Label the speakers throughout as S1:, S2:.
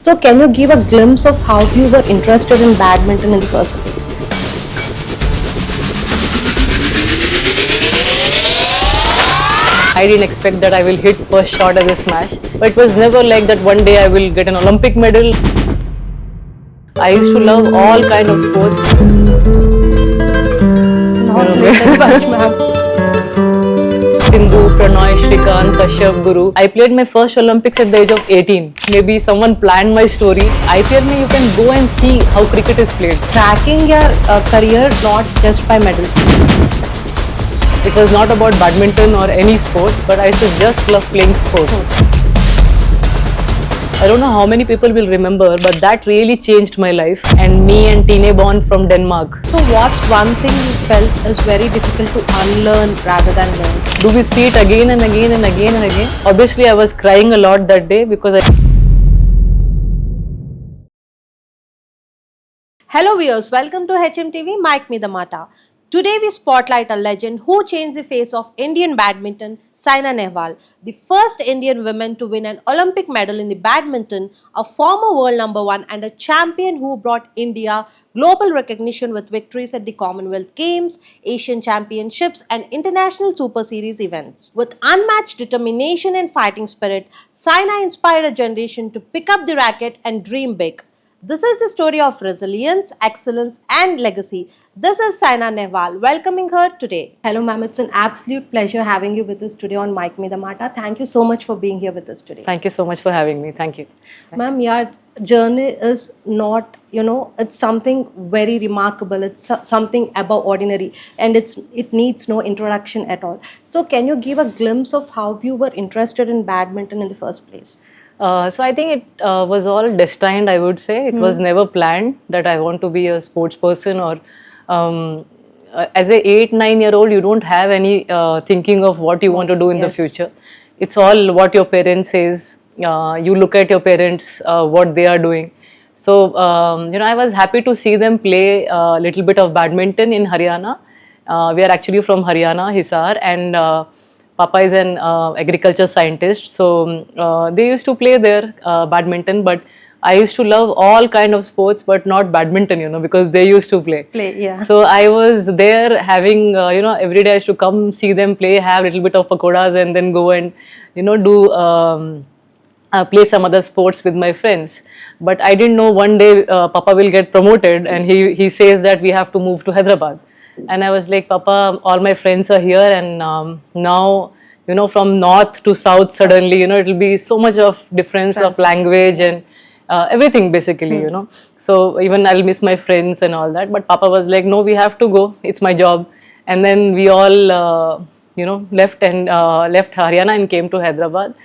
S1: So can you give a glimpse of how you were interested in badminton in the first place?
S2: I didn't expect that I will hit first shot as a smash, but it was never like that one day I will get an Olympic medal. I used to love all kind of sports.
S1: Not little much, ma'am.
S2: Sindhu, Pranoy, Shrikant, Kashyap, Guru. I played my first Olympics at the age of 18. Maybe someone planned my story. IPL mein you can go and see how cricket is played.
S1: Tracking your career not just by medals.
S2: It was not about badminton or any sport, but I used to just love playing sports. I don't know how many people will remember, but that really changed my life. And me and Tine Bond from Denmark.
S1: So what's one thing you felt is very difficult to unlearn rather than learn?
S2: Do we see it again and again and again and again? Obviously, I was crying a lot that day because
S1: Hello viewers, welcome to HMTV, Mike Midamata. Today we spotlight a legend who changed the face of Indian badminton, Saina Nehwal, the first Indian woman to win an Olympic medal in the badminton, a former world number one and a champion who brought India global recognition with victories at the Commonwealth Games, Asian Championships and International Super Series events. With unmatched determination and fighting spirit, Saina inspired a generation to pick up the racket and dream big. This is the story of resilience, excellence and legacy. This is Saina Nehwal, welcoming her today. Hello ma'am, it's an absolute pleasure having you with us today on Mike Midamata. Thank you so much for being here with us today.
S2: Thank you so much for having me. Thank you.
S1: Ma'am, your journey is not, it's something very remarkable. It's something above ordinary and it needs no introduction at all. So can you give a glimpse of how you were interested in badminton in the first place?
S2: So I think it was all destined, I would say. It was never planned that I want to be a sports person or as a 8-9-year-old, you don't have any thinking of what you want to do in the future. It's all what your parents says. You look at your parents, what they are doing. So, I was happy to see them play a little bit of badminton in Haryana. We are actually from Haryana, Hisar, and Papa is an agriculture scientist, so they used to play there badminton, but I used to love all kind of sports, but not badminton, because they used to play. So I was there having, every day I used to come see them play, have a little bit of pakoras and then go and, do play some other sports with my friends. But I didn't know one day Papa will get promoted and he says that we have to move to Hyderabad. And I was like, Papa, all my friends are here and now, from north to south suddenly, it will be so much of difference of language and everything basically, So even I'll miss my friends and all that. But Papa was like, no, we have to go. It's my job. And then we all, left Haryana and came to Hyderabad.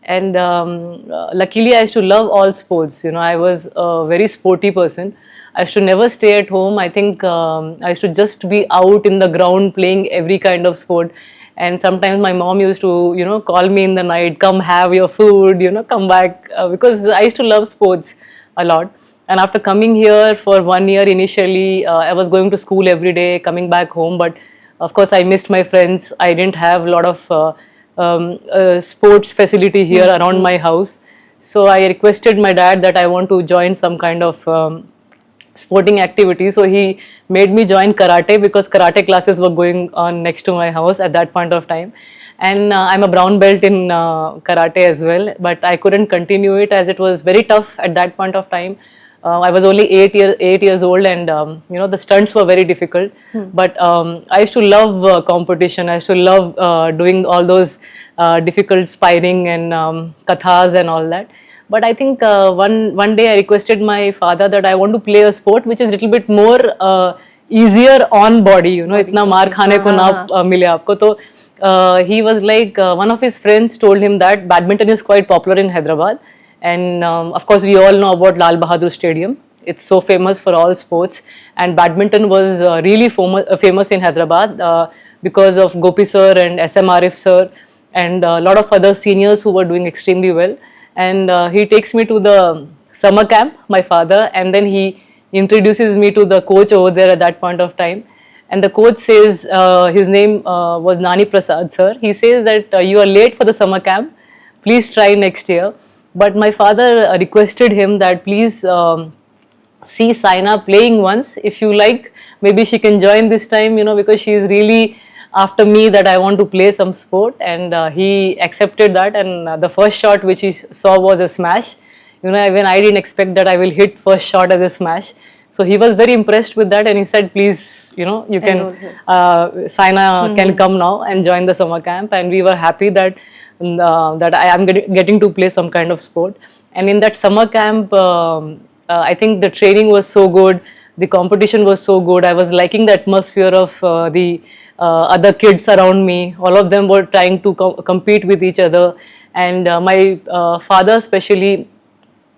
S2: And luckily I used to love all sports. I was a very sporty person. I used to never stay at home. I think I used to just be out in the ground playing every kind of sport. And sometimes my mom used to, call me in the night, come have your food, come back. Because I used to love sports a lot. And after coming here for 1 year initially, I was going to school every day, coming back home. But of course, I missed my friends. I didn't have a lot of sports facility here around my house. So I requested my dad that I want to join some kind of sporting activity. So he made me join karate because karate classes were going on next to my house at that point of time. And I'm a brown belt in karate as well, but I couldn't continue it as it was very tough at that point of time. I was only 8 years old and the stunts were very difficult. But I used to love competition. I used to love doing all those difficult sparring and kathas and all that. But I think one day I requested my father that I want to play a sport which is a little bit more easier on body, itna maar khane ko na mile aapko. So he was like, one of his friends told him that badminton is quite popular in Hyderabad. And of course we all know about Lal Bahadur Stadium. It's so famous for all sports. And badminton was really famous in Hyderabad because of Gopi sir and SM Arif sir and a lot of other seniors who were doing extremely well. And he takes me to the summer camp, my father, and then he introduces me to the coach over there at that point of time. And the coach says, his name was Nani Prasad sir. He says that you are late for the summer camp. Please try next year. but my father requested him that please see Saina playing once. If you like, maybe she can join this time, because she is really after me that I want to play some sport. And he accepted that. And the first shot which he saw was a smash. Even I didn't expect that I will hit first shot as a smash. So he was very impressed with that, and he said, please, you can, Saina can come now and join the summer camp. And we were happy that I am getting to play some kind of sport. And in that summer camp, I think the training was so good, the competition was so good. I was liking the atmosphere of the other kids around me. All of them were trying to compete with each other. And my father especially,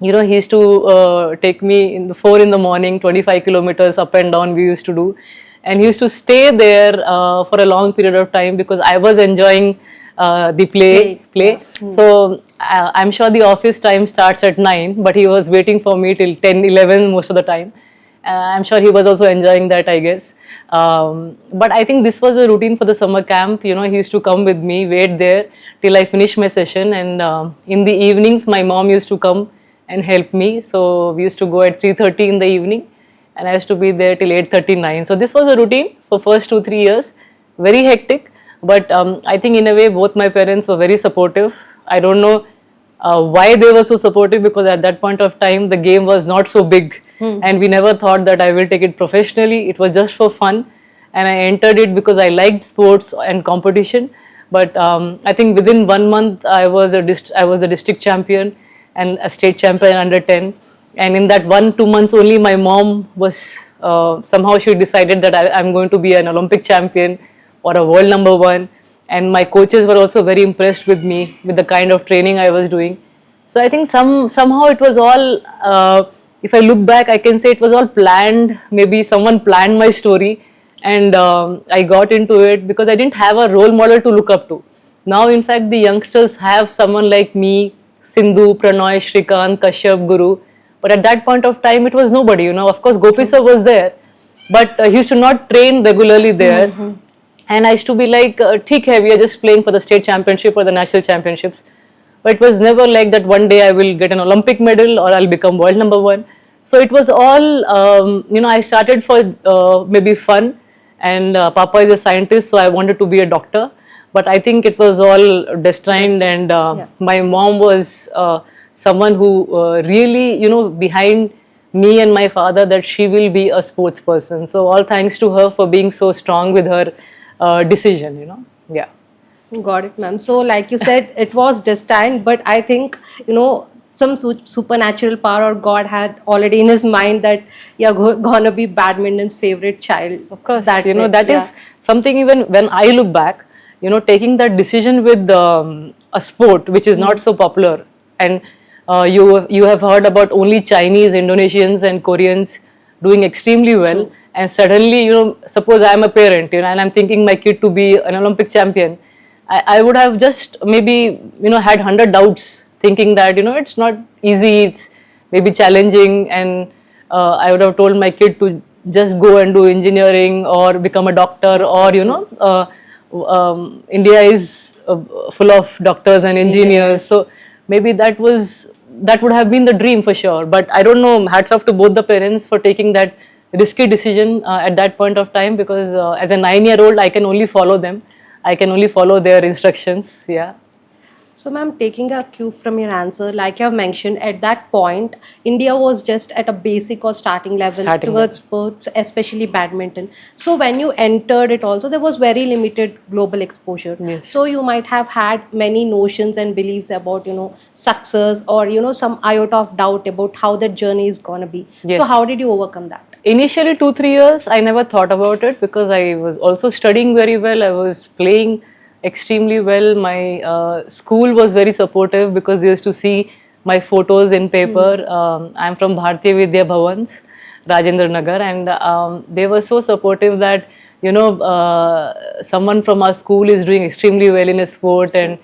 S2: he used to take me in the 4 in the morning, 25 kilometers up and down we used to do. And he used to stay there for a long period of time because I was enjoying the play. So I'm sure the office time starts at 9, but he was waiting for me till 10, 11 most of the time. I'm sure he was also enjoying that, I guess. But I think this was a routine for the summer camp. He used to come with me, wait there till I finish my session. And in the evenings, my mom used to come and help me. So we used to go at 3:30 in the evening, and I used to be there till 8:39. So this was a routine for first 2-3 years. Very hectic, but I think in a way both my parents were very supportive. I don't know why they were so supportive, because at that point of time the game was not so big. And we never thought that I will take it professionally. It was just for fun, and I entered it because I liked sports and competition. But I think within 1 month I was the district champion and a state champion under 10. And in that 1-2 months only, my mom was somehow she decided that I'm going to be an Olympic champion or a world number 1. And my coaches were also very impressed with me, with the kind of training I was doing. So I think somehow it was all, if I look back, I can say it was all planned. Maybe someone planned my story, and I got into it because I didn't have a role model to look up to. Now, in fact, the youngsters have someone like me, Sindhu, Pranoy, Shrikant, Kashyap, Guru. But at that point of time, it was nobody. Of course, Gopi sir was there, but he used to not train regularly there. And I used to be like, "Theek hai, we are just playing for the state championship or the national championships." But it was never like that one day I will get an Olympic medal or I'll become world number 1. So it was all, I started for maybe fun, and Papa is a scientist, so I wanted to be a doctor. But I think it was all destined, and my mom was someone who really, behind me and my father, that she will be a sports person. So all thanks to her for being so strong with her decision, Yeah.
S1: Got it, ma'am. So, like you said, it was destined, but I think, some supernatural power or God had already in his mind that you're gonna be badminton's favorite child.
S2: Of course,
S1: that
S2: is something. Even when I look back, taking that decision with a sport which is not so popular, and you have heard about only Chinese, Indonesians and Koreans doing extremely well, and suddenly, suppose I am a parent, and I'm thinking my kid to be an Olympic champion, I would have just maybe, had 100 doubts, thinking that, it's not easy, it's maybe challenging, and I would have told my kid to just go and do engineering or become a doctor, or, India is full of doctors and engineers. So maybe that would have been the dream for sure. But I don't know, hats off to both the parents for taking that risky decision at that point of time, because as a 9-year-old, I can only follow them. I can only follow their instructions. Yeah.
S1: So, ma'am, taking a cue from your answer, like you have mentioned, at that point, India was just at a basic or starting level towards sports, especially badminton. So, when you entered it also, there was very limited global exposure.
S2: Yes.
S1: So, you might have had many notions and beliefs about, success, or, some iota of doubt about how that journey is going to be.
S2: Yes.
S1: So, how did you overcome that?
S2: Initially 2-3 years, I never thought about it, because I was also studying very well. I was playing extremely well. My school was very supportive, because they used to see my photos in paper. I'm from Bharatiya Vidya Bhavans, Rajendra Nagar, and they were so supportive that, someone from our school is doing extremely well in a sport, and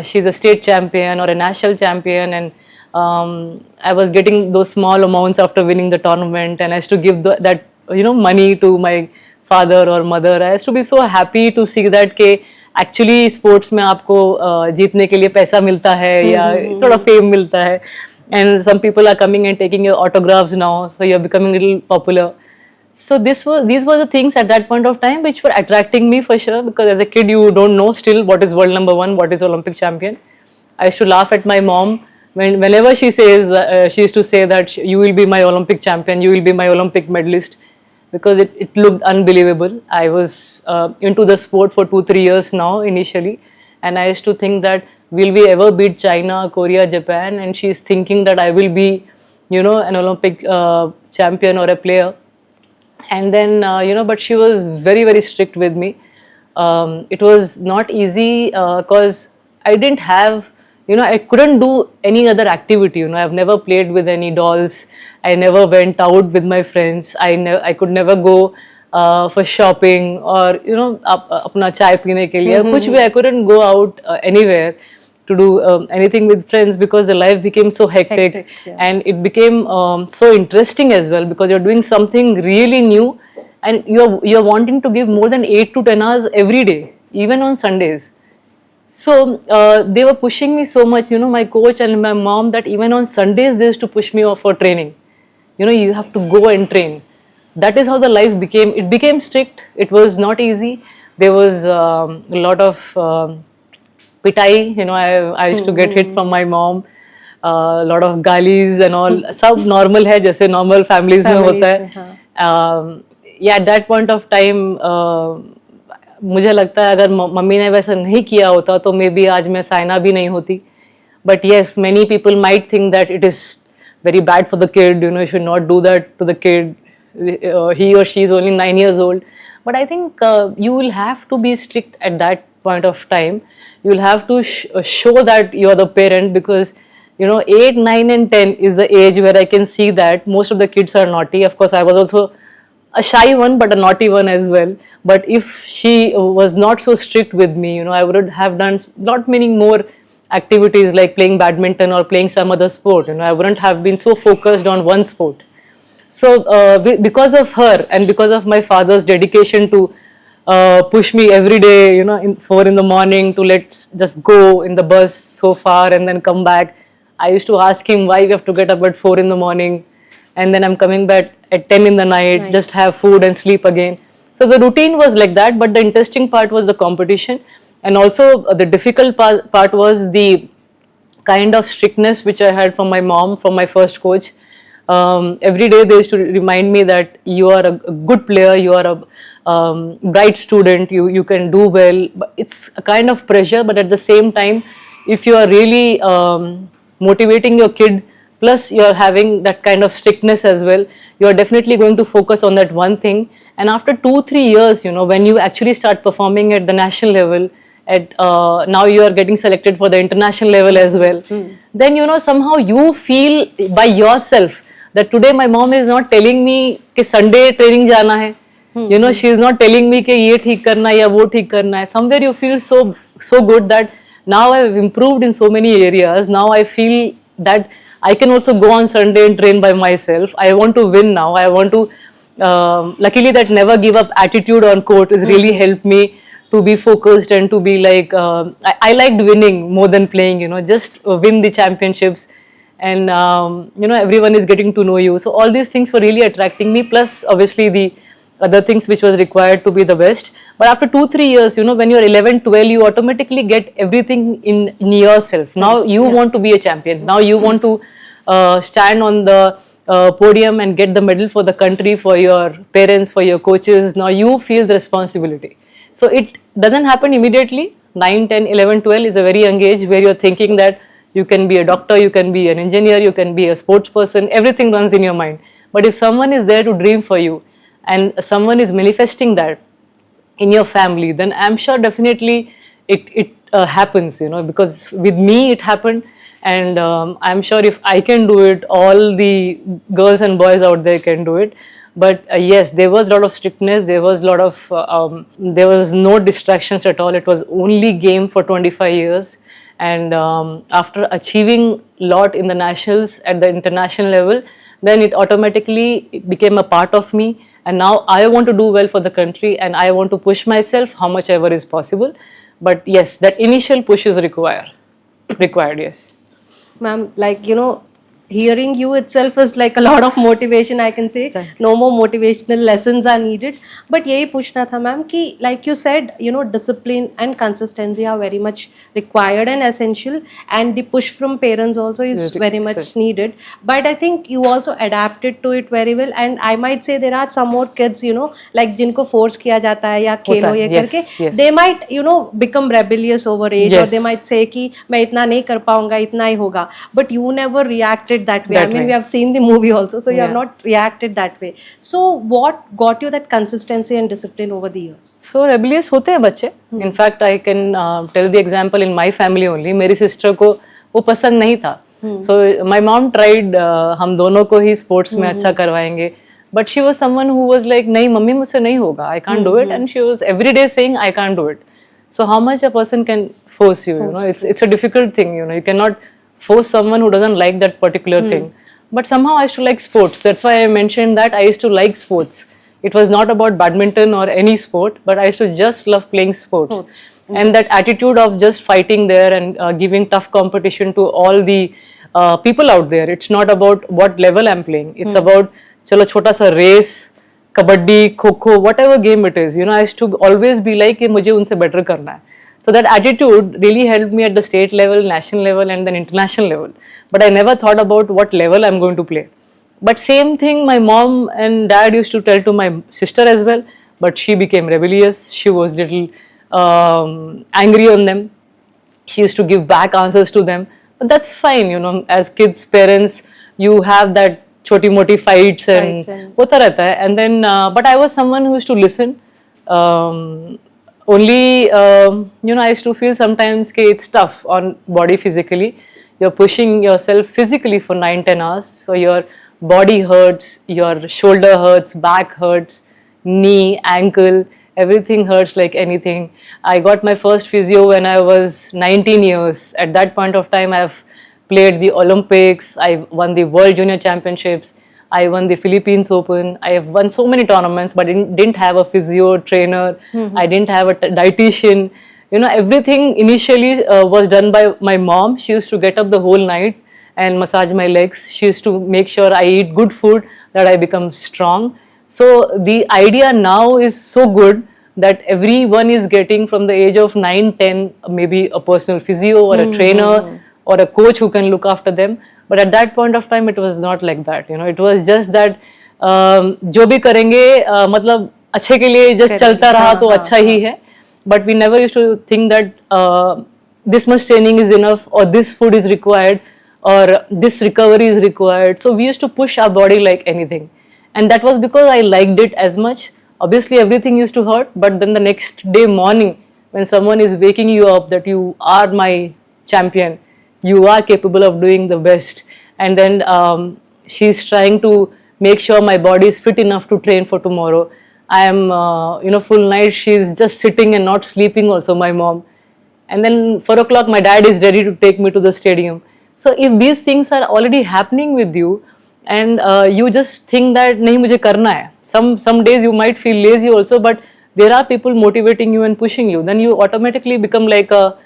S2: she's a state champion or a national champion, and I was getting those small amounts after winning the tournament, and I used to give that money to my father or mother. I used to be so happy to see that actually sports में आपको जीतने के लिए पैसा मिलता है या थोड़ा फेम मिलता है, and some people are coming and taking your autographs now, so you are becoming little popular. So these were the things at that point of time which were attracting me for sure, because as a kid you don't know still what is world number one, what is Olympic champion. I used to laugh at my mom whenever she says she used to say that you will be my Olympic champion, you will be my Olympic medalist, because it looked unbelievable. I was into the sport for 2-3 years now initially, and I used to think that will we ever beat China, Korea, Japan, and she's thinking that I will be, you know, an Olympic champion or a player. And then you know, but she was very very strict with me. It was not easy because I didn't have, you know, I couldn't do any other activity. You know, I've never played with any dolls, I never went out with my friends, I could never go for shopping, or you know, apna chai peene ke liye kuch bhi, I couldn't go out anywhere to do anything with friends, because the life became so hectic, and it became so interesting as well, because you're doing something really new, and you're wanting to give more than 8 to 10 hours every day, even on Sundays. So they were pushing me so much, you know, my coach and my mom, that even on Sundays they used to push me off for training. You know, you have to go and train. That is how the life became. It became strict. It was not easy. There was a lot of pitai, you know, I used to get hit from my mom, a lot of galis and all. सब normal है, जैसे normal families में होता है. Yeah, at that point of time मुझे लगता है अगर मम्मी ने वैसा नहीं किया होता तो मे बी आज मैं साइना भी नहीं होती. But yes, many people might think that it is very bad for the kid, you know, you should not do that to the kid. He or she is only 9 years old. But I think you will have to be strict at that point of time. You will have to show that you are the parent, because you know, 8, 9 and 10 is the age where I can see that most of the kids are naughty. Of course, I was also a shy one, but a naughty one as well. But if she was not so strict with me, you know, I would have done lot many more activities like playing badminton or playing some other sport. You know, I wouldn't have been so focused on one sport. So because of her and because of my father's dedication to push me every day, you know, in 4 in the morning to let's just go in the bus so far and then come back. I used to ask him why we have to get up at 4 in the morning and then I'm coming back at 10 in the night, just have food and sleep again. So the routine was like that, but the interesting part was the competition, and also the difficult part was the kind of strictness which I had from my mom, from my first coach. Every day they used to remind me that you are a good player, you are a bright student, you can do well. But it's a kind of pressure, but at the same time, if you are really motivating your kid, plus you are having that kind of strictness as well, you are definitely going to focus on that one thing. And after 2-3 years, you know, when you actually start performing at the national level, at now you are getting selected for the international level as well, then you know, somehow you feel by yourself that today my mom is not telling me कि Sunday training जाना है, you know, she is not telling me कि ये ठीक करना है या वो ठीक करना है. Somewhere you feel so good that now I have improved in so many areas. Now I feel that I can also go on Sunday and train by myself. I want to win now. I want to luckily that never give up attitude on court has really helped me to be focused and to be like I liked winning more than playing, you know, just win the championships. And you know, everyone is getting to know you. So all these things were really attracting me, plus obviously the other things which was required to be the best. But after 2-3 years, you know, when you're 11-12, you automatically get everything in yourself. Now you want to be a champion. Now you want to stand on the podium and get the medal for the country, for your parents, for your coaches. Now you feel the responsibility. So it doesn't happen immediately. 9, 10, 11, 12 is a very young age where you're thinking that you can be a doctor, you can be an engineer, you can be a sports person, everything runs in your mind. But if someone is there to dream for you and someone is manifesting that in your family, then I'm sure definitely it happens, you know, because with me it happened, and I'm sure if I can do it, all the girls and boys out there can do it. But yes, there was a lot of strictness, there was a lot of, there was no distractions at all. It was only game for 25 years. And after achieving a lot in the nationals at the international level, then it automatically became a part of me. And now I want to do well for the country and I want to push myself how much ever is possible. but yes, that initial push is required, yes.
S1: Ma'am, like, you know, hearing you itself is like a lot of motivation, I can say. No more motivational lessons are needed. But यही पूछना था ma'am कि like you said, you know, discipline and consistency are very much required and essential, and the push from parents also is very much needed. But I think you also adapted to it very well, and I might say there are some more kids, you know, like जिनको force किया जाता है या खेलो ये
S2: yes,
S1: करके,
S2: yes.
S1: they might, you know, become rebellious over age, or
S2: Yes.
S1: they might say कि मैं इतना नहीं कर पाऊंगा, इतना ही होगा. But you never reacted that way. I
S2: That
S1: mean,
S2: way.
S1: we have seen the movie also, so you have
S2: Yeah.
S1: not reacted that way. So what got you that consistency and discipline over the years?
S2: So rebellious होते हैं बच्चे. In fact, I can tell the example in my family only. मेरी sister को वो पसंद नहीं था. So my mom tried हम दोनों को ही sports में अच्छा करवाएंगे. But she was someone who was like, नहीं मम्मी मुझसे नहीं होगा. I can't do it. And she was every day saying, I can't do it. So how much a person can force you? You know, it's a difficult thing. You know, you cannot force someone who doesn't like that particular thing. But somehow I used to like sports. That's why I mentioned that I used to like sports. It was not about badminton or any sport, but I used to just love playing sports. And that attitude of just fighting there and giving tough competition to all the people out there. It's not about what level I'm playing. It's about chalo chota sa race, kabaddi, kho-kho, whatever game it is. You know, I used to always be like कि मुझे उनसे better करना है. So that attitude really helped me at the state level, national level, and then international level. But I never thought about what level I'm going to play. But same thing my mom and dad used to tell to my sister as well. But she became rebellious. She was little angry on them. She used to give back answers to them. But that's fine, you know. As kids, parents, you have that choti moti fights and hota rehta hai. And then, but I was someone who used to listen. Only, you know, I used to feel sometimes that it's tough on body physically. You're pushing yourself physically for 9-10 hours. So your body hurts, your shoulder hurts, back hurts, knee, ankle, everything hurts like anything. I got my first physio when I was 19 years. At that point of time, I've played the Olympics, I won the World Junior Championships, I won the Philippines Open. I have won so many tournaments, but didn't have a physio trainer. I didn't have a dietitian. You know, everything initially was done by my mom. She used to get up the whole night and massage my legs. She used to make sure I eat good food, that I become strong. So the idea now is so good that everyone is getting from the age of 9, 10, maybe a personal physio or a trainer or a coach who can look after them. But at that point of time, it was not like that. You know, it was just that जो भी करेंगे मतलब अच्छे के लिए just चलता रहा तो अच्छा ही है. But we never used to think that this much training is enough, or this food is required, or this recovery is required. So we used to push our body like anything. And that was because I liked it as much. Obviously, everything used to hurt, but then the next day morning, when someone is waking you up that you are my champion, you are capable of doing the best, and then she's trying to make sure my body is fit enough to train for tomorrow. I am, you know, full night, she's just sitting and not sleeping also, my mom. And then 4 o'clock, my dad is ready to take me to the stadium. So if these things are already happening with you, and you just think that nahi mujhe karna hai. Some days you might feel lazy also, but there are people motivating you and pushing you. Then you automatically become like a,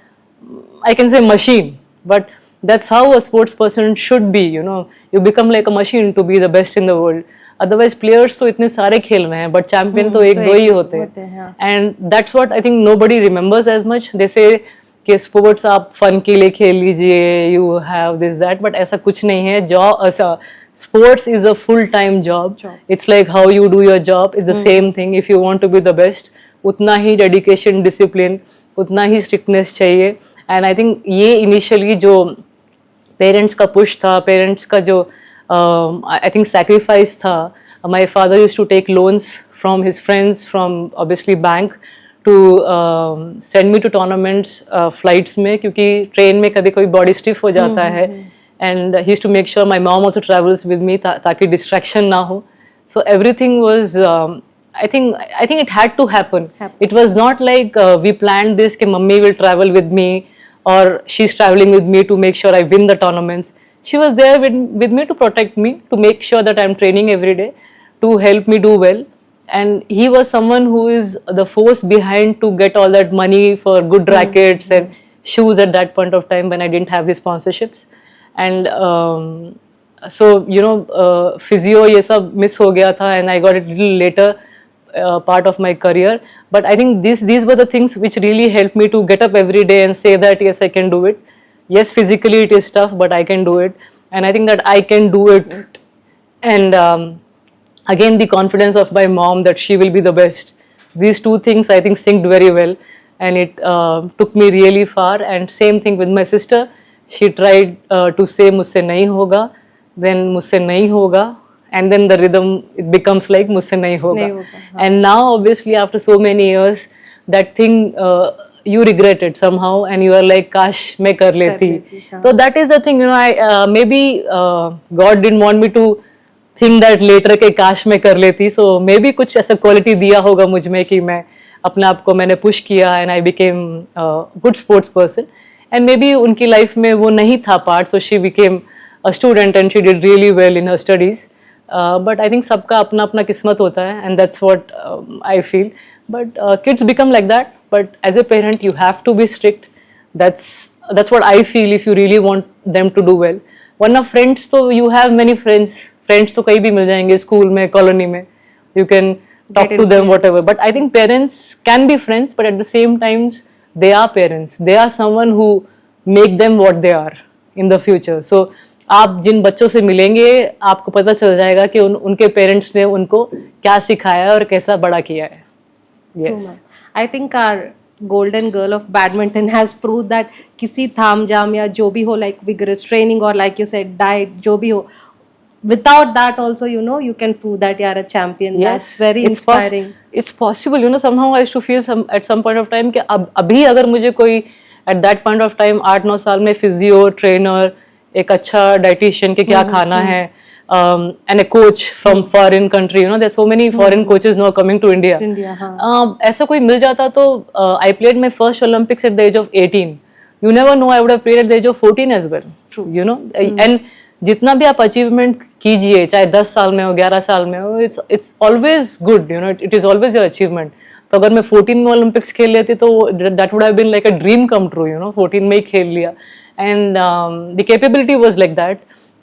S2: I can say, machine. But that's how a sports person should be. You know, you become like a machine to be the best in the world. Otherwise, players तो इतने सारे खेल रहे हैं, but champion तो एक दो ही होते हैं. And that's what I think nobody remembers as much. They say कि sports आप fun के लिए खेल लीजिए, you have this that, but ऐसा कुछ नहीं है. Job, sports is a full-time job. It's like how you do your job. It's the same thing. If you want to be the best, उतना ही dedication, discipline, उतना ही strictness चाहिए. And I think ये initially जो parents का push था, parents का जो I think sacrifice था. My father used to take loans from his friends, from obviously bank, to send me to tournaments, flights में, क्योंकि train में कभी कभी body stiff हो जाता है. And he used to make sure my mom also travels with me ताकि distraction ना हो. So everything was, I think it had to happen. It was not like we planned this कि mummy will travel with me or she's traveling with me to make sure I win the tournaments. She was there with me to protect me, to make sure that I'm training every day, to help me do well. and he was someone who is the force behind to get all that money for good rackets and shoes at that point of time when I didn't have the sponsorships. And so physio ये सब miss हो गया था, and I got it little later part of my career. But I think these were the things which really helped me to get up every day and say that yes, I can do it. Yes, physically it is tough, but I can do it, and I think that I can do it. And again, the confidence of my mom that she will be the best. These two things I think synced very well, and it took me really far. And same thing with my sister. She tried to say मुझसे नहीं होगा, then मुझसे नहीं होगा, and then the rhythm it becomes like मुझसे नहीं होगा. And now obviously after so many years, that thing you regret it somehow, and you are like काश मैं कर लेती. So that is the thing, I maybe God didn't want me to think that later कि काश मैं कर लेती. So maybe कुछ ऐसा quality दिया होगा मुझ में कि मैं अपने आप को मैंने push किया, and I became a good sports person. And maybe उनकी life में वो नहीं था part, so she became a student and she did really well in her studies. But I think सबका अपना अपना किस्मत होता है, and that's what I feel. But kids become like that. But as a parent, you have to be strict. That's what I feel if you really want them to do well. वरना friends तो you have many friends. Friends तो कहीं भी मिल जाएंगे, school में, colony में. You can talk to them, whatever. But I think parents can be friends, but at the same times, they are parents. They are someone who make them what they are in the future. So आप जिन बच्चों से मिलेंगे, आपको पता चल जाएगा कि उनके पेरेंट्स ने उनको क्या सिखाया और कैसा बड़ा किया है. Yes.
S1: I think our golden girl of badminton has proved that किसी थाम जाम या जो भी हो, like vigorous training or like you said diet, जो भी हो, without that also you can prove that you are a champion.
S2: Yes,
S1: that's very inspiring.
S2: It's possible, somehow I used to feel at some point of time कि अभी अगर मुझे कोई at that point of time 8-9 साल में physio trainer, एक अच्छा dietitian के क्या खाना है, and a coach from foreign country, there's so many foreign coaches now coming to India. ऐसा कोई मिल जाता तो I played my first Olympics at the age of 18. You never know, I would have played at the age of 14 as well. True. And जितना भी आप achievement कीजिए, चाहे 10 साल में हो, 11 साल में हो, it's always good, it is always your achievement. तो अगर मैं 14 में ओलंपिक्स खेल लेती तो that would have been like a dream come true. 14 में ही खेल लिया, and the capability was like that.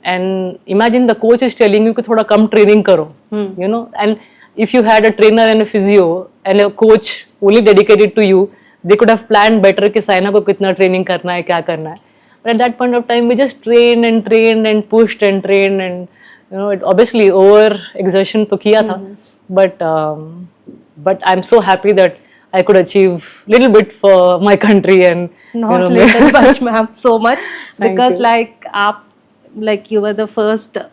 S2: And imagine the coach is telling you कि थोड़ा कम ट्रेनिंग करो, and if you had a trainer and a physio and a coach only dedicated to you, they could have planned better कि साइना को कितना training करना है, क्या करना है. But at that point of time, we just trained and pushed and trained, and it obviously over exertion तो किया था, but I'm so happy that I could achieve little bit for my country. And
S1: not little much, ma'am, so much, because like you were the first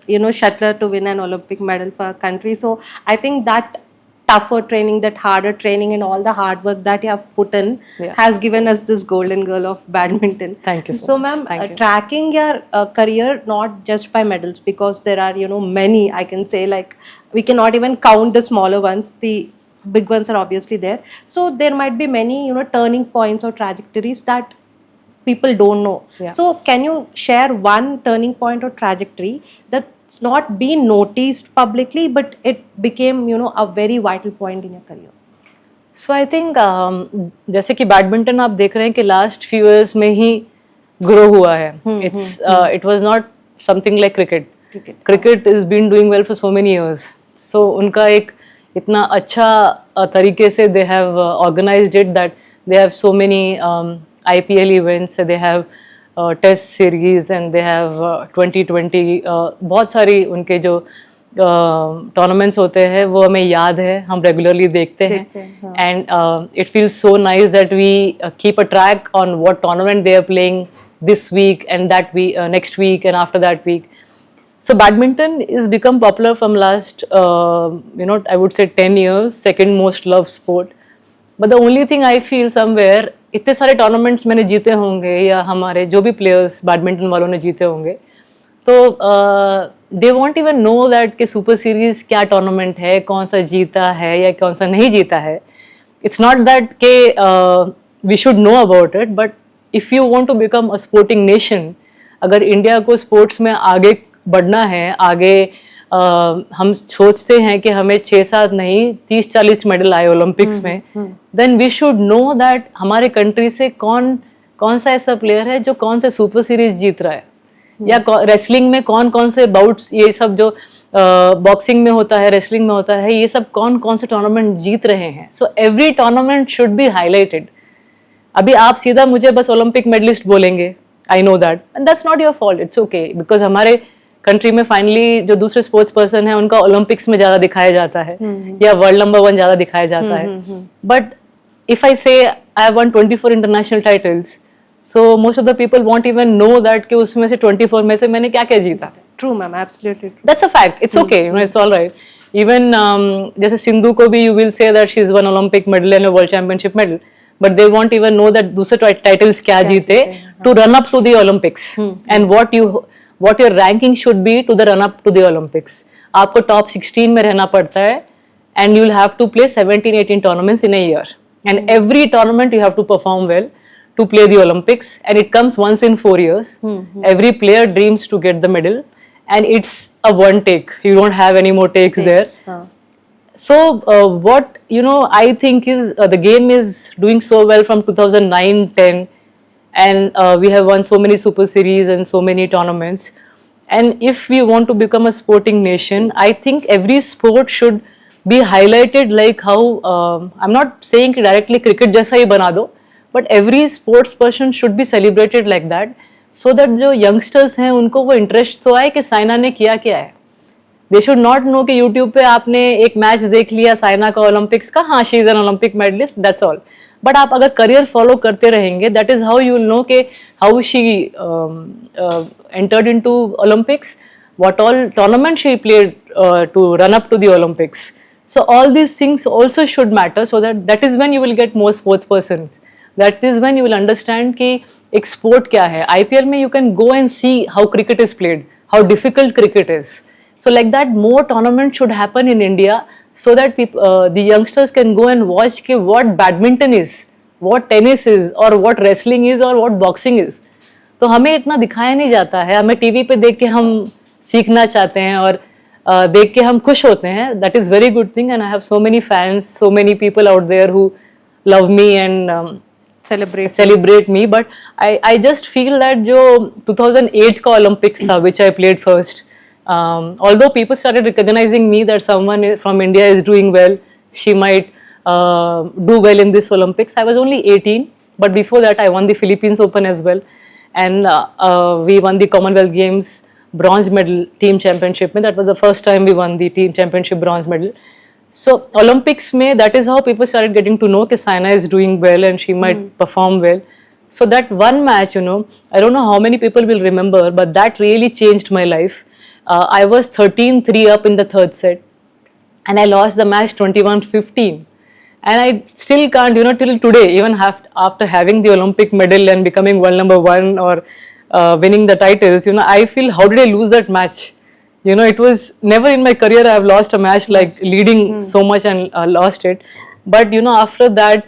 S1: shuttler to win an Olympic medal for our country. So I think that tougher training, that harder training, and all the hard work that you have put in has given us this golden girl of badminton.
S2: Thank you
S1: so ma'am, tracking your career not just by medals, because there are many, I can say, like we cannot even count the smaller ones, the big ones are obviously there. So there might be many turning points or trajectories that people don't know. So can you share one turning point or trajectory that's not been noticed publicly, but it became a very vital point in your career?
S2: So I think जैसे कि badminton आप देख रहे हैं कि last few years में ही grow हुआ है. It was not something like cricket is been doing well for so many years. So उनका एक इतना अच्छा तरीके से they have organised it that they have so many IPL events, they have test series, and they have 2020 बहुत सारी उनके जो टूर्नामेंट्स होते हैं वो हमें याद है, हम रेगुलरली देखते हैं. And it feels so nice that we keep a track on what tournament they are playing this week and that week, next week and after that week. So badminton is become popular from last I would say 10 years, second most loved sport. But the only thing I feel somewhere, इतने सारे tournaments मैंने जीते होंगे या हमारे जो भी players badminton वालों ने जीते होंगे, तो they want even know that कि सुपर सीरीज क्या टूर्नामेंट है, कौन सा जीता है या कौन सा नहीं जीता है. इट्स नॉट दैट के we should know about it, but if you want to become a sporting nation, अगर इंडिया को स्पोर्ट्स में आगे बढ़ना है, आगे हम सोचते हैं कि हमें 6-7 नहीं 30-40 मेडल आए ओलंपिक्स में, then we should know that हमारे कंट्री से कौन कौन सा ऐसा प्लेयर है जो कौन से सुपर सीरीज जीत रहा है, या रेसलिंग में कौन कौन से बाउट्स, ये सब जो बॉक्सिंग में होता है, रेसलिंग में होता है, ये सब कौन कौन से टूर्नामेंट जीत रहे हैं. So every tournament should be highlighted. अभी आप सीधा मुझे बस ओलंपिक मेडलिस्ट बोलेंगे, I know that, and that's not your fault, it's okay, because हमारे कंट्री में फाइनली जो दूसरे स्पोर्ट्स पर्सन है उनका ओलंपिक्स में ज्यादा दिखाया जाता है, या वर्ल्ड नंबर 1 ज्यादा दिखाया जाता है. बट इफ आई से I have won 24 international titles, so most of the people want even know that कि उसमें से 24 में से मैंने क्या क्या जीता.
S1: True, ma'am. Absolutely true.
S2: That's a fact. It's okay. You know, it's all right. Even जैसे सिंधु को भी you will say that she's won Olympic medal and a world championship medal, but they won't even know that दूसरे titles क्या जीते to run up to the Olympics, and what your ranking should be to the run up to the Olympics. आपको top 16 में रहना पड़ता है, and you'll have to play 17-18 tournaments in a year, and every tournament you have to perform well to play the Olympics, and it comes once in 4 years. Every player dreams to get the medal, and it's a one take. You don't have any more takes there. So what I think is the game is doing so well from 2009-10, and we have won so many super series and so many tournaments. And if we want to become a sporting nation, I think every sport should be highlighted, like how I'm not saying कि directly cricket जैसा ही बना दो, but every sports person should be celebrated like that, so that जो youngsters हैं उनको वो interest तो आए कि साइना ने किया क्या है. They should not know कि YouTube पे आपने एक मैच देख लिया साइना का ओलंपिक्स का, हाँ she is an Olympic medalist, that's all. But आप अगर करियर फॉलो करते रहेंगे, that is how you will know के how she entered into Olympics, what all tournament she played to run up to the Olympics. So all these things also should matter, so that is when you will get more sports persons. That is when you will understand कि एक sport क्या है. IPL में you can go and see how cricket is played, how difficult cricket is. So like that, more tournaments should happen in India, so that the youngsters can go and watch कि what badminton is, what tennis is, or what wrestling is, or what boxing is. तो हमें इतना दिखाया नहीं जाता है. हमें TV पे देख के हम सीखना चाहते हैं और देख के हम खुश होते हैं. That is very good thing, and I have so many fans, so many people out there who love me and celebrate me. But I just feel that जो 2008 का Olympics था, which I played first, although people started recognizing me that someone from India is doing well, she might do well in this Olympics. I was only 18, but before that I won the Philippines Open as well, and we won the Commonwealth Games bronze medal team championship में. That was the first time we won the team championship bronze medal. So Olympics में, that is how people started getting to know कि Saina is doing well and she might perform well. So that one match, I don't know how many people will remember, but that really changed my life. I was 13-3 up in the third set, and I lost the match 21-15. And I still can't, till today, even after having the Olympic medal and becoming world number 1 or winning the titles, I feel, how did I lose that match? It was never in my career I have lost a match like leading so much and lost it. But after that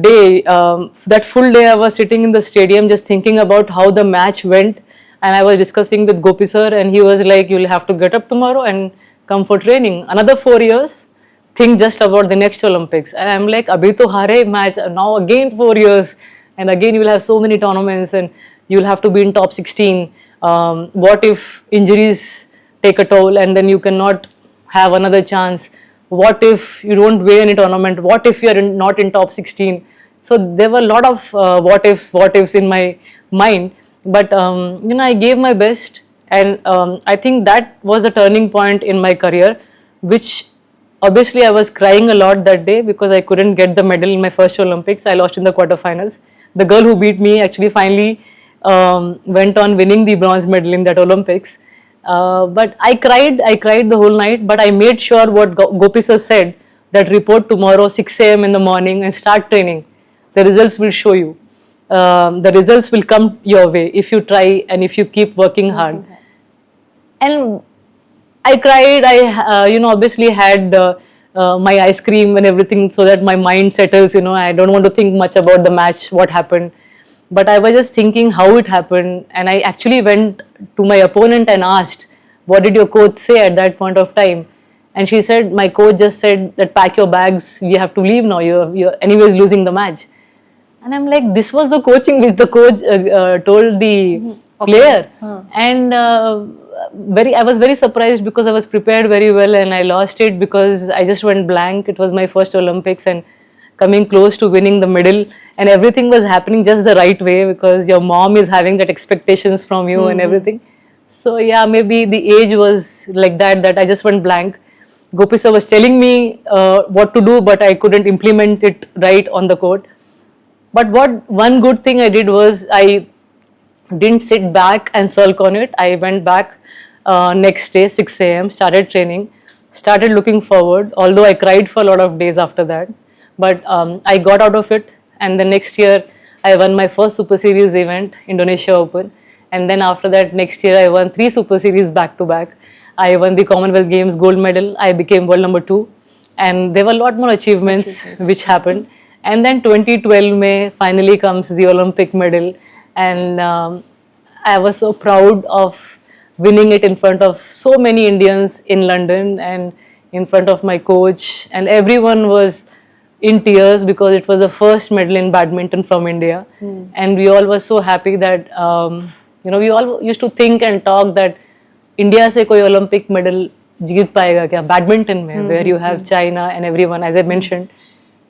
S2: day, that full day I was sitting in the stadium just thinking about how the match went, and I was discussing with Gopi sir, and he was like, you'll have to get up tomorrow and come for training. Another 4 years, think just about the next Olympics. And I'm like, abhi to hare match, now again 4 years, and again you will have so many tournaments and you'll have to be in top 16. What if injuries take a toll and then you cannot have another chance? What if you don't win any tournament? What if you are not in top 16? So there were a lot of what ifs in my mind. But I gave my best, and I think that was the turning point in my career, which obviously I was crying a lot that day because I couldn't get the medal in my first Olympics. I lost in the quarterfinals. The girl who beat me actually finally went on winning the bronze medal in that Olympics. But I cried the whole night, but I made sure what Gopi sir said, that report tomorrow 6 a.m. in the morning and start training. The results will show you. The results will come your way if you try and if you keep working hard. And I cried. I obviously had my ice cream and everything so that my mind settles. I don't want to think much about the match, what happened. But I was just thinking how it happened, and I actually went to my opponent and asked what did your coach say at that point of time? And she said, my coach just said that pack your bags, you have to leave now, you're anyways losing the match. And I'm like, this was the coaching which the coach told the player. And I was very surprised because I was prepared very well and I lost it because I just went blank. It was my first Olympics and coming close to winning the medal, and everything was happening just the right way because your mom is having that expectations from you and everything. So yeah, maybe the age was like that I just went blank. Gopi sir was telling me what to do, but I couldn't implement it right on the court. But one good thing I did was I didn't sit back and sulk on it. I went back next day, 6 a.m., started training, started looking forward, although I cried for a lot of days after that. But I got out of it, and the next year I won my first Super Series event, Indonesia Open. And then after that, next year I won 3 Super Series back to back. I won the Commonwealth Games gold medal. I became world number 2. And there were a lot more achievements which happened. And then 2012 May finally comes the Olympic medal. And I was so proud of winning it in front of so many Indians in London and in front of my coach. And everyone was in tears because it was the first medal in badminton from India. And we all were so happy that, we all used to think and talk that India se koi Olympic medal jeet payega kya badminton mein, where you have China and everyone, as I mentioned.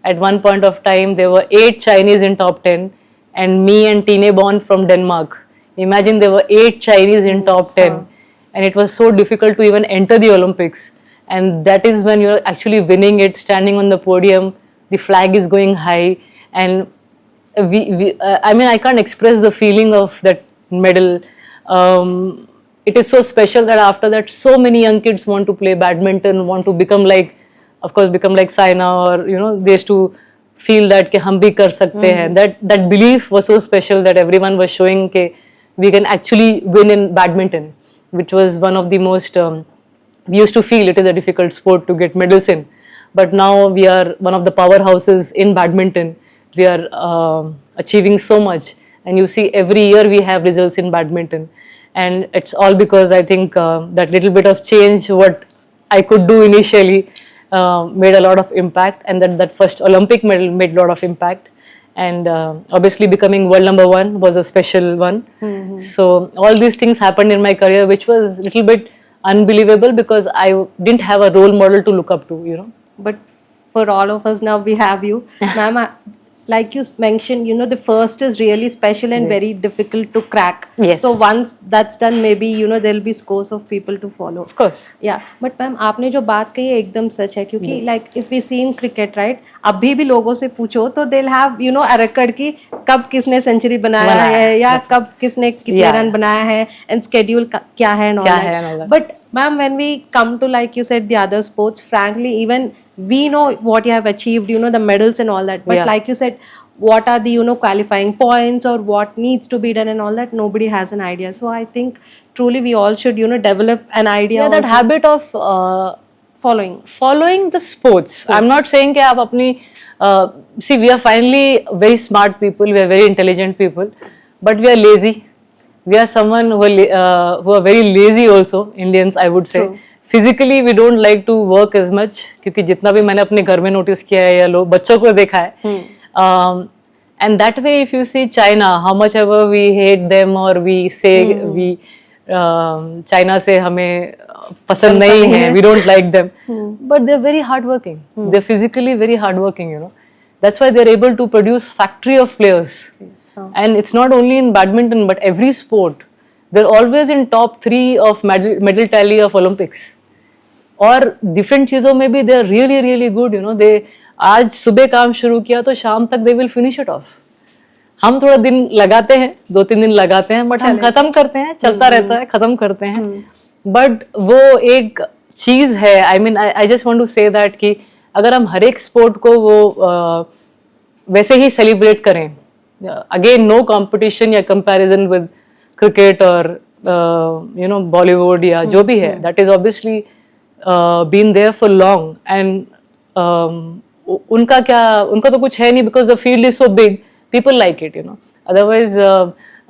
S2: At one point of time, there were 8 Chinese in top 10 and me and Tine Bond from Denmark. Imagine there were 8 Chinese in top 10 and it was so difficult to even enter the Olympics. And that is when you're actually winning it, standing on the podium, the flag is going high, and I can't express the feeling of that medal. It is so special that after that, so many young kids want to play badminton, want to become like Saina, or they used to feel that कि हम भी कर सकते हैं. That belief was so special that everyone was showing कि we can actually win in badminton, which was one of the most. We used to feel it is a difficult sport to get medals in. But now we are one of the powerhouses in badminton. We are achieving so much. And you see every year we have results in badminton. And it's all because I think that little bit of change, what I could do initially, made a lot of impact. And that first Olympic medal made a lot of impact. And obviously becoming world number 1 was a special one. So all these things happened in my career, which was a little bit unbelievable because I didn't have a role model to look up to,
S1: But for all of us now, we have you. Ma'am, like you mentioned, the first is really special and very difficult to crack.
S2: Yes.
S1: So once that's done, maybe, there'll be scores of people to follow.
S2: Of course.
S1: Yeah. But ma'am, आपने जो बात कही है एकदम सच है क्योंकि like if we see in cricket, right? अभी भी लोगों से पूछो तो they'll have, a record की कब किसने सेंचुरी बनाया है या कब किसने कितने रन बनाया है and schedule क्या है and all that. But ma'am, when we come to, like you said, the other sports, frankly, even we know what you have achieved, the medals and all that. But like you said, what are the, qualifying points or what needs to be done and all that, nobody has an idea. So I think truly we all should, develop an idea.
S2: Yeah, that habit of following the sports. I'm not saying that aap apni, see, we are finally very smart people, we are very intelligent people, but we are lazy. We are someone who are very lazy also, Indians, I would say. True. Physically we don't like to work as much क्योंकि जितना भी मैंने अपने घर में notice किया है या लोग बच्चों को देखा है, and that way if you see China, how much ever we hate them or we say we China से हमें पसंद नहीं है, we don't like them, but they're very hardworking. They're physically very hardworking, That's why they're able to produce factory of players. And it's not only in badminton but every sport. They're always in top 3 of medal tally of Olympics. और different चीज़ों में भी they are really really good, they आज सुबह काम शुरू किया तो शाम तक they will finish it off. हम थोड़ा दिन लगाते हैं, 2-3 दिन लगाते हैं, but हम खत्म करते हैं, चलता रहता है, खत्म करते हैं. But वो एक चीज़ है, I just want to say that कि अगर हम हर एक स्पोर्ट को वो वैसे ही सेलिब्रेट करें, again no competition या comparison with cricket or Bollywood या जो भी है, that is obviously been there for long and उनका तो कुछ है नहीं because the field is so big, people like it, otherwise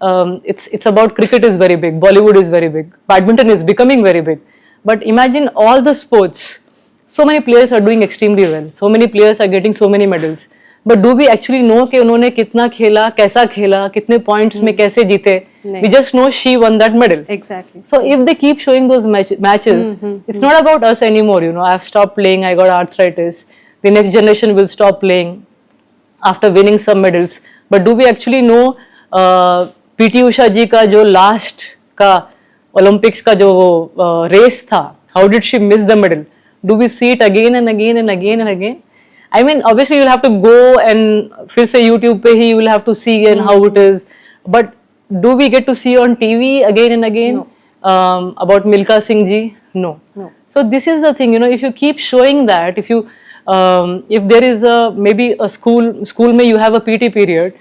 S2: it's about cricket is very big, Bollywood is very big, badminton is becoming very big. But imagine all the sports. So many players are doing extremely well. So many players are getting so many medals. But do we actually know कि उन्होंने कितना खेला, कैसा खेला, कितने points में कैसे जीते? We just know she won that medal.
S1: Exactly.
S2: So if they keep showing those matches, it's not about us anymore. You know, I've stopped playing. I got arthritis. The next generation will stop playing after winning some medals. But do we actually know PT Usha ji का जो last का Olympics का जो race था? How did she miss the medal? Do we see it again and again and again and again? I mean, obviously you'll have to go and फिर से YouTube पे ही you will have to see again how it is. But do we get to see on TV again and again?
S1: No.
S2: About Milka Singh ji? No. So this is the thing, you know, if you keep showing that, if there is maybe a school में you have a PT period,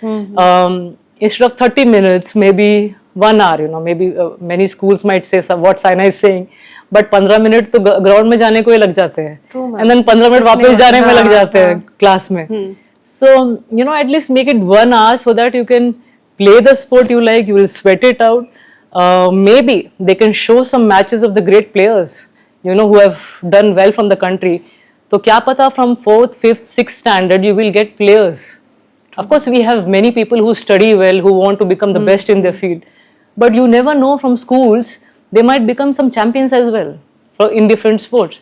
S2: instead of 30 minutes, maybe 1 hour, you know, maybe many schools might say what Saina is saying, but 15 minute तो ground में जाने को ही लग जाते हैं, and then 15 minute वापस जाने में लग जाते हैं क्लास में. So you know, at least make it 1 hour so that you can play the sport you like, you will sweat it out. Maybe they can show some matches of the great players, you know, who have done well from the country. तो क्या पता from 4th, 5th, 6th standard you will get players. Of course, we have many people who study well, who want to become the best in their field. But you never know, from schools, they might become some champions as well in different sports.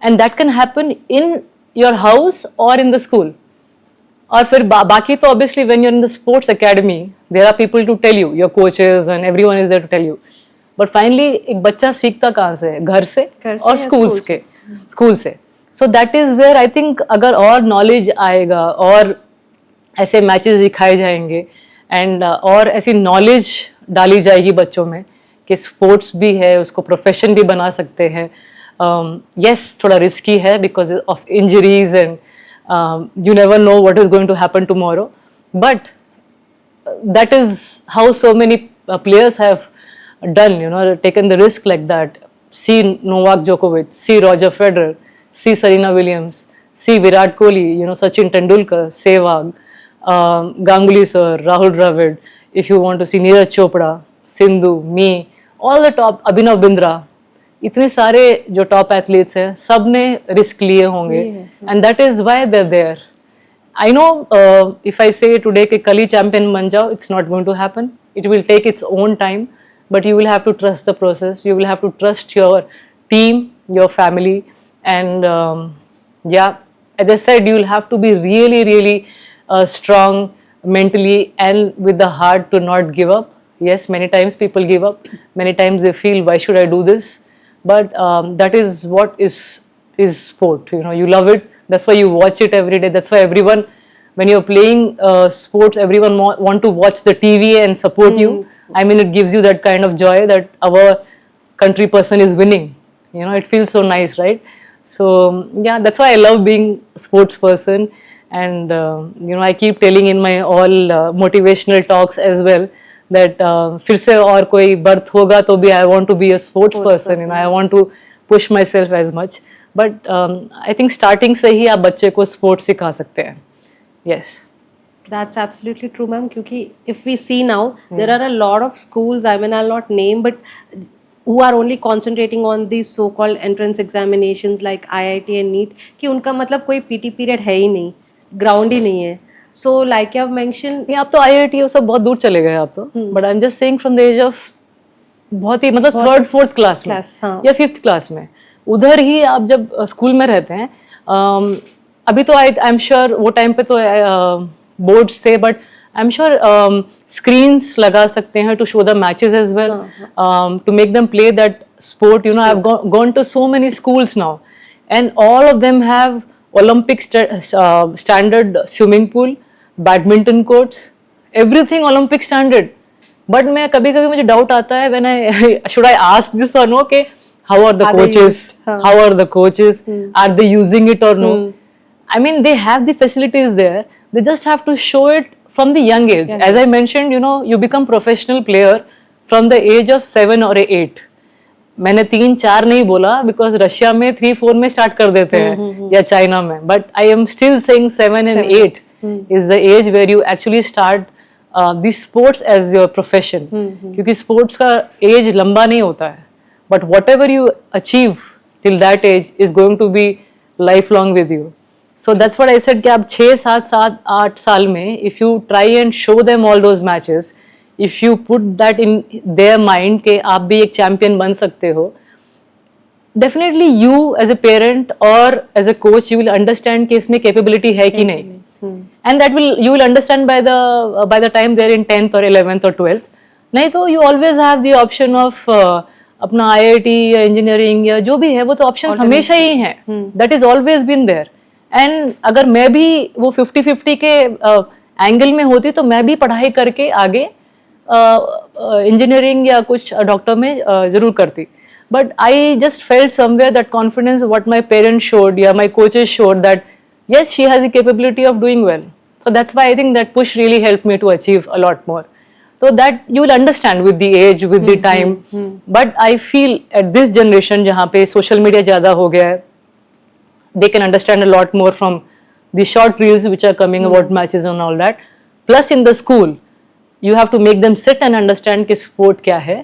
S2: And that can happen in your house or in the school. और फिर बाकी तो obviously when you're in the sports academy, there are people to tell you, your coaches and everyone is there to tell you. But finally, एक बच्चा सीखता कहाँ से है? घर से और स्कूल से. So that is where I think अगर और knowledge आएगा और ऐसे मैचेस दिखाए जाएंगे एंड और ऐसी नॉलेज डाली जाएगी बच्चों में कि स्पोर्ट्स भी है, उसको प्रोफेशन भी बना सकते हैं. यस, थोड़ा रिस्की है because of injuries and you never know what is going to happen tomorrow, but that is how so many players have done, you know, taken the risk like that. See Novak Djokovic, see Roger Federer, see Serena Williams, see Virat Kohli, you know, Sachin Tendulkar, Sehwag, Ganguly sir, Rahul Dravid, if you want to see Neeraj Chopra, Sindhu, me, all the top, Abhinav Bindra, इतने सारे जो top athletes हैं सब ने risk लिए होंगे and that is why they are there. I know if I say today कि कल ही चैंपियन बन जाओ, it's not going to happen. It will take its own time, but you will have to trust the process, you will have to trust your team, your family, and या as I said, you will have to be really, really strong mentally and with the heart to not give up. Yes, many times people give up. Many times they feel, why should I do this? But that is what is sport. You know, you love it. That's why you watch it every day. That's why everyone, when you're playing sports, everyone want to watch the TV and support you. I mean, it gives you that kind of joy that our country person is winning. You know, it feels so nice, right? So yeah, that's why I love being a sports person. And you know, I keep telling in my all motivational talks as well that फिर से और कोई birth होगा तो भी I want to be a sports person. You know, I want to push myself as much. But I think starting से ही आप बच्चे को sports सिखा सकते हैं. Yes.
S1: That's absolutely true, ma'am. क्योंकि if we see now, there are a lot of schools, I mean, I'll not name, but who are only concentrating on these so-called entrance examinations like IIT and NEET, कि उनका मतलब कोई PT period है ही नहीं, ground ही नहीं है. So like you have mentioned,
S2: आप तो IIT वो सब बहुत दूर चले गए आप तो. But I'm just saying from the age of बहुत ही मतलब 3rd 4th क्लास में या 5th क्लास में, उधर ही आप जब स्कूल में रहते हैं. अभी तो आई एम श्योर वो टाइम पे तो बोर्ड्स थे, but I am sure screens लगा सकते हैं to show the matches as well, to make them play that sport. You know, I have gone to so many schools now and all of them have Olympic standard swimming pool, badminton courts, everything Olympic standard. But मैं कभी-कभी मुझे doubt आता है when should I ask this or no, कि how are the coaches? How are the coaches? Are they using it or no? I mean, they have the facilities there. They just have to show it from the young age. As I mentioned, you know, you become professional player from the age of 7 or 8. मैंने 3-4 नहीं बोला because Russia में 3-4 में start कर देते हैं या China में, but I am still saying 7 and 8 is the age where you actually start the sports as your profession. क्योंकि sports का age लंबा नहीं होता है, but whatever you achieve till that age is going to be lifelong with you. So that's what I said कि आप 6, 7, 7, 8 साल में if you try and show them all those matches, if you put that in their mind कि आप भी एक champion बन सकते हो, definitely you as a parent or as a coach you will understand कि इसमें capability है कि नहीं. And that you will understand by the time they're in 10th or 11th or 12th. नहीं तो you always have the option of अपना IIT या engineering या जो भी है वो तो options हमेशा ही हैं. That is always been there. And अगर मैं भी वो 50-50 के एंगल में होती तो मैं भी पढ़ाई करके आगे इंजीनियरिंग या कुछ डॉक्टर में जरूर करती. But I just felt somewhere that confidence what my parents showed, yeah, my coaches showed that yes, she has the capability of doing well. So that's why I think that push really helped me to achieve a lot more. So that you will understand with the age, with the time. But I feel at this generation जहाँ पे social media ज़्यादा हो गया है, they can understand a lot more from the short reels which are coming about matches and all that. Plus in the school, you have to make them sit and understand कि sport क्या है.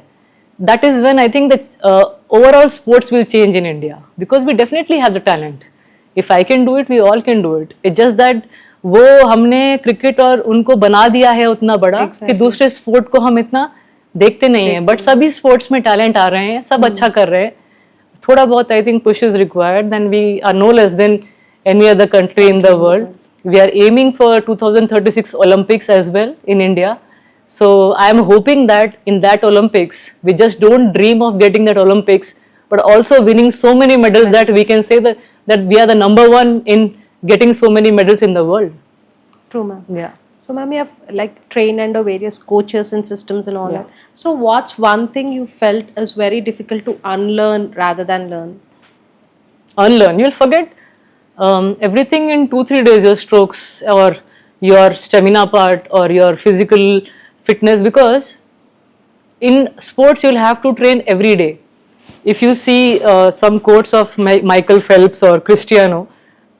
S2: That is when I think that overall sports will change in India because we definitely have the talent. If I can do it, we all can do it. It's just that वो हमने cricket और उनको बना दिया है उतना बड़ा कि दूसरे स्पोर्ट को हम इतना देखते नहीं हैं. बट सभी स्पोर्ट्स में टैलेंट आ रहे हैं, सब अच्छा कर रहे हैं. थोड़ा बहुत I think push is required. Then we are no less than any other country in the world. We are aiming for 2036 Olympics as well in India. So I am hoping that in that Olympics, we just don't dream of getting that Olympics, but also winning so many medals that we can say that we are the number one in getting so many medals in the world.
S1: True, ma'am.
S2: Yeah.
S1: So, ma'am, you have like trained under various coaches and systems and all
S2: Yeah.
S1: that. So, what's one thing you felt is very difficult to unlearn rather than learn?
S2: Unlearn. You'll forget everything in 2-3 days, your strokes or your stamina part or your physical fitness, because in sports you'll have to train every day. If you see some quotes of Michael Phelps or Cristiano,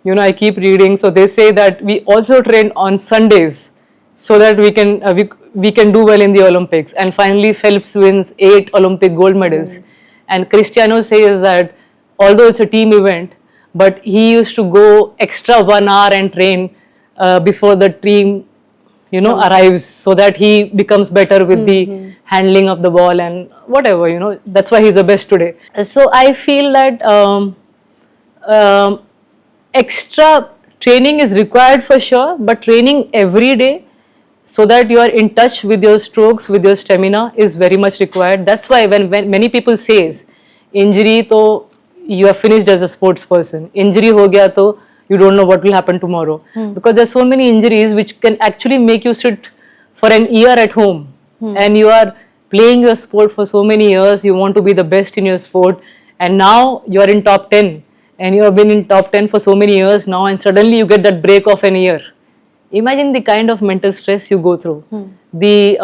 S2: you know, I keep reading, so they say that we also train on Sundays so that we can do well in the Olympics. And finally Phelps wins 8 Olympic gold medals. And Cristiano says that although it's a team event, but he used to go extra 1 hour and train before the team, you know, arrives, so that he becomes better with the handling of the ball and whatever, you know. That's why he's the best today. So I feel that extra training is required for sure, but training every day so that you are in touch with your strokes, with your stamina is very much required. That's why when many people says injury, तो you are finished as a sports person. Injury हो गया तो you don't know what will happen tomorrow. Because there's so many injuries which can actually make you sit for an year at home. And you are playing your sport for so many years, you want to be the best in your sport, and now you are in top 10 and you have been in top 10 for so many years now, and suddenly you get that break of an year. Imagine the kind of mental stress you go through, the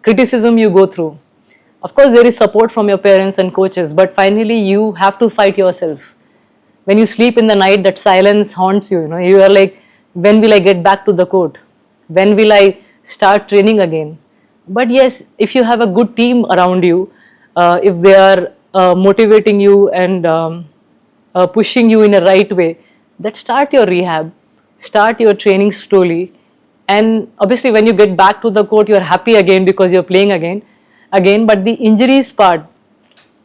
S2: criticism you go through. Of course there is support from your parents and coaches, but finally you have to fight yourself. When you sleep in the night, that silence haunts you, you know. You are like, when will I get back to the court? When will I start training again? But yes, if you have a good team around you, if they are motivating you and pushing you in a right way, that start your rehab, start your training slowly. And obviously when you get back to the court, you are happy again because you are playing again. But the injuries part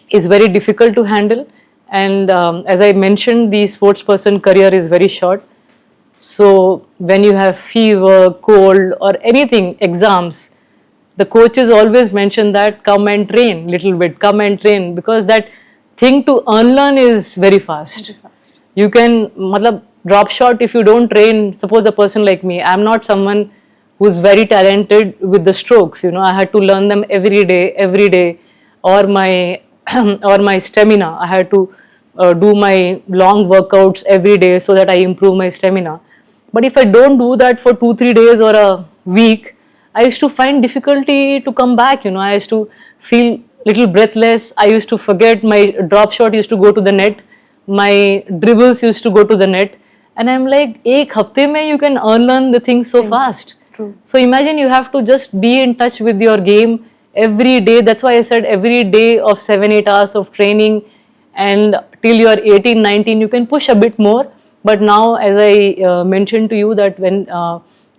S2: is very difficult to handle. And as I mentioned, the sports person career is very short. So when you have fever, cold or anything, exams, the coaches always mention that come and train little bit, come and train, because that thing to unlearn is very fast. You can drop shot if you don't train. Suppose a person like me, I'm not someone who's very talented with the strokes, you know. I had to learn them every day, or my stamina. I had to do my long workouts every day so that I improve my stamina. But if I don't do that for 2-3 days or a week, I used to find difficulty to come back, you know. I used to feel little breathless. I used to forget my drop shot used to go to the net. My dribbles used to go to the net. And I'm like, ek hafte mein you can unlearn the things so fast.
S1: True.
S2: So imagine you have to just be in touch with your game every day. That's why I said every day of 7-8 hours of training, and till you are 18, 19, you can push a bit more. But now, as I mentioned to you, that when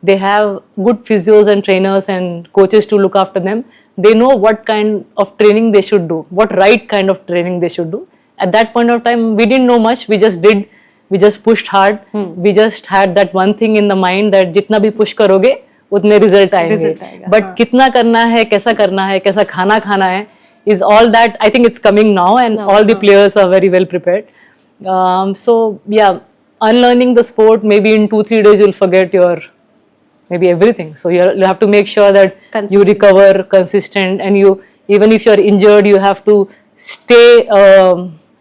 S2: they have good physios and trainers and coaches to look after them, they know what kind of training they should do, what right kind of training they should do. At that point of time, we didn't know much. We just did. We just pushed hard. We just had that one thing in the mind that जितना भी push करोगे उतने result आएंगे.
S1: Result आएगा,
S2: But
S1: हाँ.
S2: कितना करना है, कैसा खाना खाना है, is all that I think it's coming now, and all the players are very well prepared. So yeah, unlearning the sport, maybe in 2-3 days you'll forget your maybe everything. So you have to make sure that you
S1: Consistent.
S2: recover consistent, and you, even if you're injured, you have to stay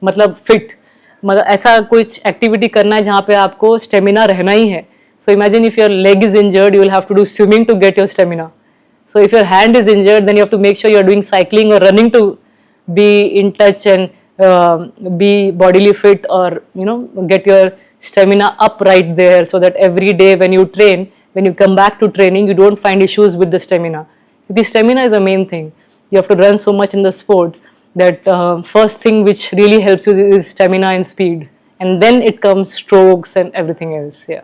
S2: मतलब fit. मतलब ऐसा कुछ activity करना है जहाँ पे आपको stamina रहना ही है. So imagine if your leg is injured, you will have to do swimming to get your stamina. So if your hand is injured, then you have to make sure you're doing cycling or running to be in touch and be bodily fit, or get your stamina up right there, so that every day when you train, when you come back to training, you don't find issues with the stamina. Because stamina is the main thing. You have to run so much in the sport that first thing which really helps you is stamina and speed, and then it comes strokes and everything else. Yeah.